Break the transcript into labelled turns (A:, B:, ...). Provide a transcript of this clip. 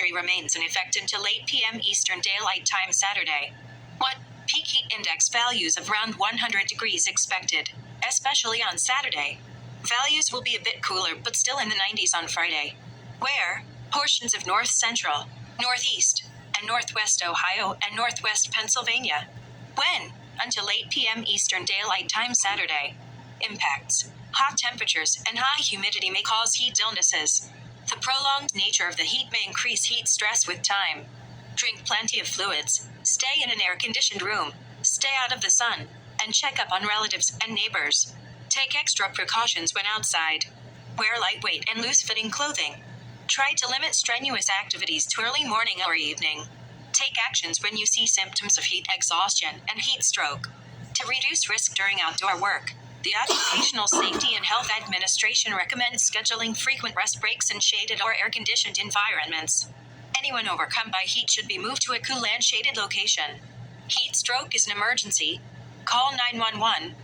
A: advisory remains in effect until 8 p.m. Eastern Daylight Time Saturday. What? Peak heat index values of around 100 degrees expected, especially on Saturday. Values will be a bit cooler but still in the 90s on Friday. Where? Portions of north central, northeast, and northwest Ohio and northwest Pennsylvania. When? Until 8 p.m. Eastern Daylight Time Saturday. Impacts. Hot temperatures and high humidity may cause heat illnesses. The prolonged nature of the heat may increase heat stress with time. Drink plenty of fluids, stay in an air-conditioned room, stay out of the sun, and check up on relatives and neighbors. Take extra precautions when outside. Wear lightweight and loose-fitting clothing. Try to limit strenuous activities to early morning or evening. Take actions when you see symptoms of heat exhaustion and heat stroke. To reduce risk during outdoor work, the Occupational Safety and Health Administration recommends scheduling frequent rest breaks in shaded or air-conditioned environments. Anyone overcome by heat should be moved to a cool and shaded location. Heat stroke is an emergency. Call 911